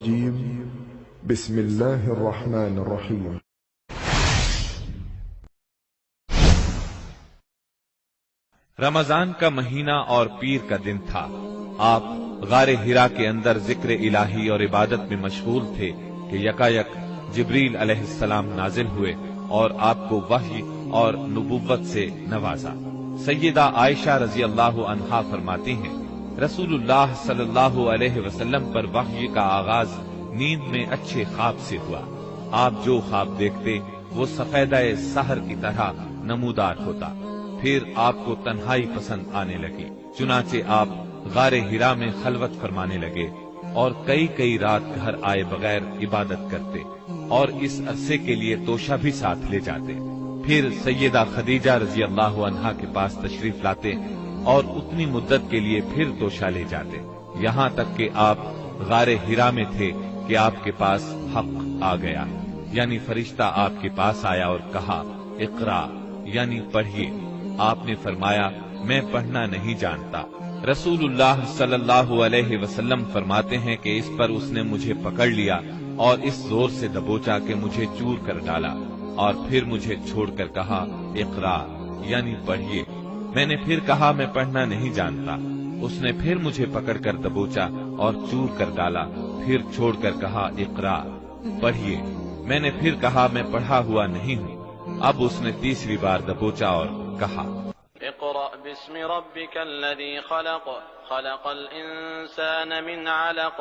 بسم اللہ الرحمن الرحیم۔ رمضان کا مہینہ اور پیر کا دن تھا۔ آپ غار ہرا کے اندر ذکر الہی اور عبادت میں مشغول تھے کہ یکایک جبریل علیہ السلام نازل ہوئے اور آپ کو وحی اور نبوت سے نوازا۔ سیدہ عائشہ رضی اللہ عنہا فرماتی ہیں، رسول اللہ صلی اللہ علیہ وسلم پر وحی کا آغاز نیند میں اچھے خواب سے ہوا۔ آپ جو خواب دیکھتے وہ سفیدہ سحر کی طرح نمودار ہوتا۔ پھر آپ کو تنہائی پسند آنے لگی، چنانچہ آپ غار ہرا میں خلوت فرمانے لگے اور کئی رات گھر آئے بغیر عبادت کرتے اور اس عرصے کے لیے توشہ بھی ساتھ لے جاتے۔ پھر سیدہ خدیجہ رضی اللہ عنہا کے پاس تشریف لاتے اور اتنی مدت کے لیے پھر توشہ لے جاتے، یہاں تک کہ آپ غار ہرا میں تھے کہ آپ کے پاس حق آ گیا، یعنی فرشتہ آپ کے پاس آیا اور کہا اقرا، یعنی پڑھیے۔ آپ نے فرمایا میں پڑھنا نہیں جانتا۔ رسول اللہ صلی اللہ علیہ وسلم فرماتے ہیں کہ اس پر اس نے مجھے پکڑ لیا اور اس زور سے دبوچا کہ مجھے چور کر ڈالا، اور پھر مجھے چھوڑ کر کہا اقرا، یعنی پڑھیے۔ میں نے پھر کہا میں پڑھنا نہیں جانتا۔ اس نے پھر مجھے پکڑ کر دبوچا اور چور کر ڈالا، پھر چھوڑ کر کہا اقرا، پڑھیے۔ میں نے پھر کہا میں پڑھا ہوا نہیں ہوں۔ اب اس نے تیسری بار دبوچا اور کہا اقرأ باسم ربك الذي خلق خلق الإنسان من علق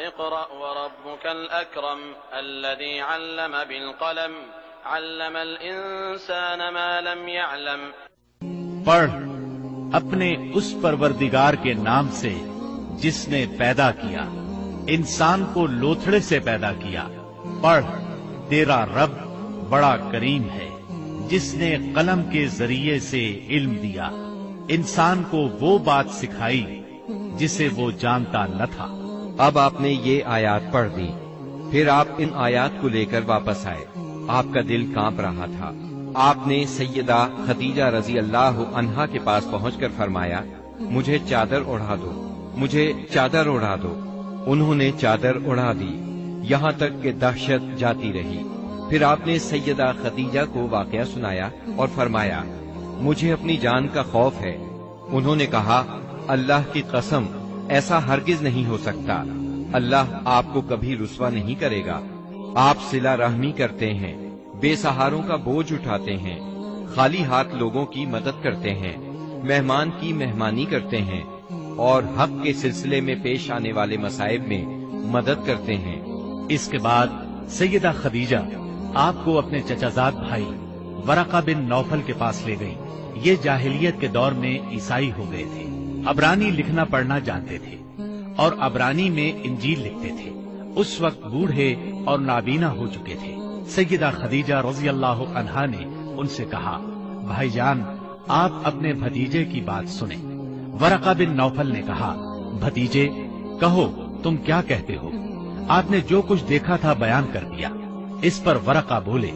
اقرأ وربك الأكرم الذي علم بالقلم علم الإنسان ما لم يعلم۔ پڑھ اپنے اس پروردگار کے نام سے جس نے پیدا کیا، انسان کو لوتھڑے سے پیدا کیا۔ پڑھ تیرا رب بڑا کریم ہے جس نے قلم کے ذریعے سے علم دیا، انسان کو وہ بات سکھائی جسے وہ جانتا نہ تھا۔ اب آپ نے یہ آیات پڑھ دی، پھر آپ ان آیات کو لے کر واپس آئے۔ آپ کا دل کانپ رہا تھا۔ آپ نے سیدہ خدیجہ رضی اللہ عنہا کے پاس پہنچ کر فرمایا مجھے چادر اڑا دو، مجھے چادر اڑا دو۔ انہوں نے چادر اڑا دی، یہاں تک کہ دہشت جاتی رہی۔ پھر آپ نے سیدہ خدیجہ کو واقعہ سنایا اور فرمایا مجھے اپنی جان کا خوف ہے۔ انہوں نے کہا اللہ کی قسم ایسا ہرگز نہیں ہو سکتا، اللہ آپ کو کبھی رسوا نہیں کرے گا۔ آپ صلہ رحمی کرتے ہیں، بے سہاروں کا بوجھ اٹھاتے ہیں، خالی ہاتھ لوگوں کی مدد کرتے ہیں، مہمان کی مہمانی کرتے ہیں اور حق کے سلسلے میں پیش آنے والے مصائب میں مدد کرتے ہیں۔ اس کے بعد سیدہ خدیجہ آپ کو اپنے چچازاد بھائی ورقہ بن نوفل کے پاس لے گئی۔ یہ جاہلیت کے دور میں عیسائی ہو گئے تھے، عبرانی لکھنا پڑھنا جانتے تھے اور عبرانی میں انجیل لکھتے تھے۔ اس وقت بوڑھے اور نابینا ہو چکے تھے۔ سیدہ خدیجہ رضی اللہ عنہا نے ان سے کہا بھائی جان آپ اپنے بھتیجے کی بات سنیں۔ ورقہ بن نوفل نے کہا بھتیجے کہو تم کیا کہتے ہو؟ آپ نے جو کچھ دیکھا تھا بیان کر دیا۔ اس پر ورقہ بولے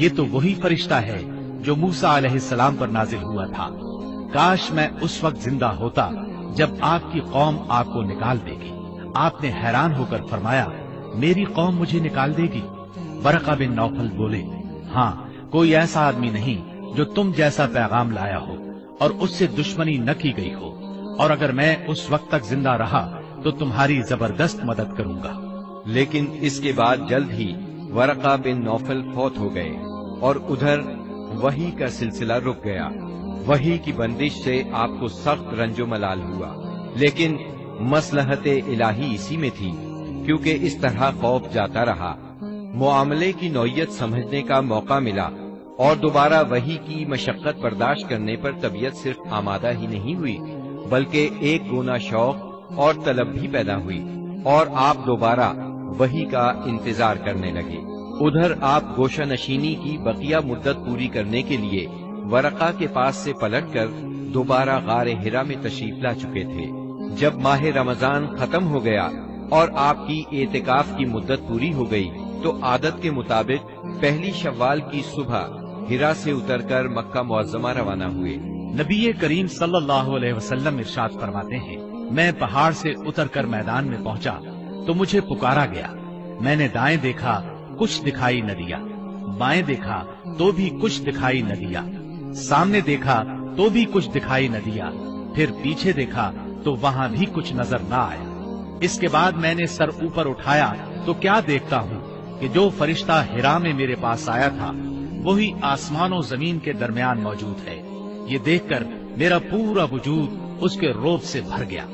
یہ تو وہی فرشتہ ہے جو موسیٰ علیہ السلام پر نازل ہوا تھا۔ کاش میں اس وقت زندہ ہوتا جب آپ کی قوم آپ کو نکال دے گی۔ آپ نے حیران ہو کر فرمایا میری قوم مجھے نکال دے گی؟ ورقہ بن نوفل بولے ہاں، کوئی ایسا آدمی نہیں جو تم جیسا پیغام لایا ہو اور اس سے دشمنی نہ کی گئی ہو، اور اگر میں اس وقت تک زندہ رہا تو تمہاری زبردست مدد کروں گا۔ لیکن اس کے بعد جلد ہی ورقہ بن نوفل فوت ہو گئے اور ادھر وحی کا سلسلہ رک گیا۔ وحی کی بندش سے آپ کو سخت رنج و ملال ہوا، لیکن مصلحت الہی اسی میں تھی، کیونکہ اس طرح خوف جاتا رہا، معاملے کی نوعیت سمجھنے کا موقع ملا اور دوبارہ وحی کی مشقت برداشت کرنے پر طبیعت صرف آمادہ ہی نہیں ہوئی بلکہ ایک گونا شوق اور طلب بھی پیدا ہوئی، اور آپ دوبارہ وحی کا انتظار کرنے لگے۔ ادھر آپ گوشہ نشینی کی بقیہ مدت پوری کرنے کے لیے ورقہ کے پاس سے پلٹ کر دوبارہ غار ہرا میں تشریف لا چکے تھے۔ جب ماہ رمضان ختم ہو گیا اور آپ کی اعتکاف کی مدت پوری ہو گئی تو عادت کے مطابق پہلی شوال کی صبح ہرا سے اتر کر مکہ معظمہ روانہ ہوئے۔ نبی کریم صلی اللہ علیہ وسلم ارشاد فرماتے ہیں میں پہاڑ سے اتر کر میدان میں پہنچا تو مجھے پکارا گیا۔ میں نے دائیں دیکھا، کچھ دکھائی نہ دیا، بائیں دیکھا تو بھی کچھ دکھائی نہ دیا، سامنے دیکھا تو بھی کچھ دکھائی نہ دیا، پھر پیچھے دیکھا تو وہاں بھی کچھ نظر نہ آیا۔ اس کے بعد میں نے سر اوپر اٹھایا تو کیا دیکھتا ہوں کہ جو فرشتہ حرا میں میرے پاس آیا تھا وہی آسمان و زمین کے درمیان موجود ہے۔ یہ دیکھ کر میرا پورا وجود اس کے رعب سے بھر گیا،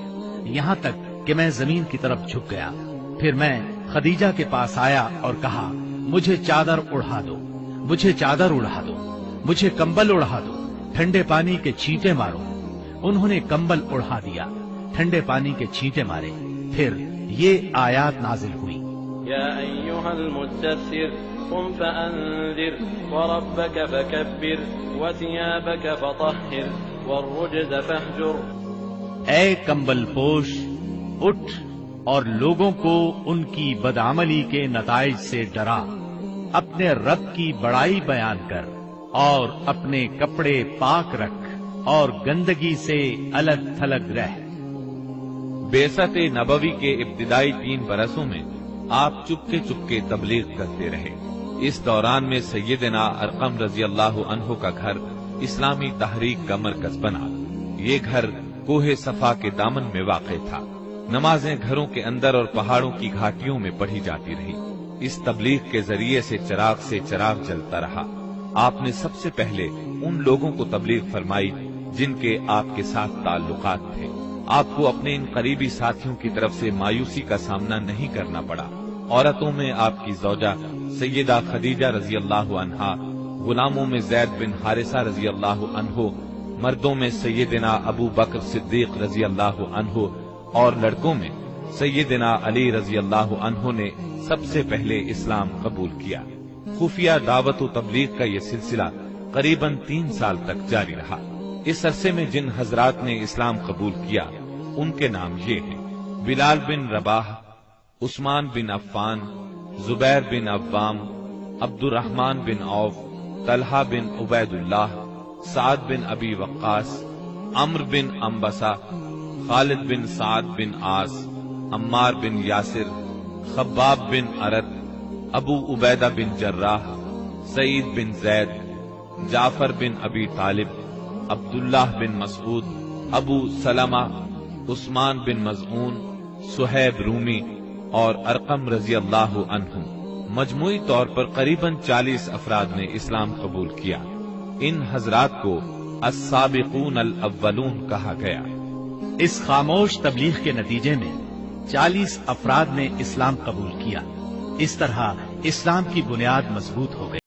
یہاں تک کہ میں زمین کی طرف جھک گیا۔ پھر میں خدیجہ کے پاس آیا اور کہا، مجھے چادر اڑا دو، مجھے چادر اڑا دو، مجھے کمبل اڑا دو، ٹھنڈے پانی کے چھینٹے مارو۔ انہوں نے کمبل اڑا دیا، ٹھنڈے پانی کے چھینٹے مارے، پھر یہ آیات نازل ہوئی۔ یا ایھا المدثر قم فانذر وربک فکبر وثیابک فطہر والرجز فاہجر۔ اے کمبل پوش، اٹھ اور لوگوں کو ان کی بدعملی کے نتائج سے ڈرا، اپنے رب کی بڑائی بیان کر اور اپنے کپڑے پاک رکھ اور گندگی سے الگ تھلگ رہ۔ بعثت نبوی کے ابتدائی 3 برسوں میں آپ چپکے چپکے تبلیغ کرتے رہے۔ اس دوران میں سیدنا ارقم رضی اللہ عنہ کا گھر اسلامی تحریک کا مرکز بنا۔ یہ گھر کوہ صفا کے دامن میں واقع تھا۔ نمازیں گھروں کے اندر اور پہاڑوں کی گھاٹیوں میں پڑھی جاتی رہی۔ اس تبلیغ کے ذریعے سے چراغ جلتا رہا۔ آپ نے سب سے پہلے ان لوگوں کو تبلیغ فرمائی جن کے آپ کے ساتھ تعلقات تھے۔ آپ کو اپنے ان قریبی ساتھیوں کی طرف سے مایوسی کا سامنا نہیں کرنا پڑا۔ عورتوں میں آپ کی زوجہ سیدہ خدیجہ رضی اللہ عنہا، غلاموں میں زید بن حارثہ رضی اللہ عنہ، مردوں میں سیدنا ابو بکر صدیق رضی اللہ عنہ اور لڑکوں میں سیدنا علی رضی اللہ عنہ نے سب سے پہلے اسلام قبول کیا۔ خفیہ دعوت و تبلیغ کا یہ سلسلہ قریباً 3 سال تک جاری رہا۔ اس عرصے میں جن حضرات نے اسلام قبول کیا ان کے نام یہ ہیں: بلال بن رباح، عثمان بن عفان، زبیر بن عوام، عبد الرحمن بن عوف، طلحہ بن عبید اللہ، سعد بن ابی وقاص، عمرو بن انبسہ، خالد بن سعد بن عاص، عمار بن یاسر، خباب بن ارد، ابو عبیدہ بن جراح، سعید بن زید، جعفر بن ابی طالب، عبداللہ بن مسعود، ابو سلمہ، عثمان بن مظعون، صہیب رومی اور ارقم رضی اللہ عنہ۔ مجموعی طور پر قریباً 40 افراد نے اسلام قبول کیا۔ ان حضرات کو السابقون الاولون کہا گیا۔ اس خاموش تبلیغ کے نتیجے میں 40 افراد نے اسلام قبول کیا۔ اس طرح اسلام کی بنیاد مضبوط ہو گئی۔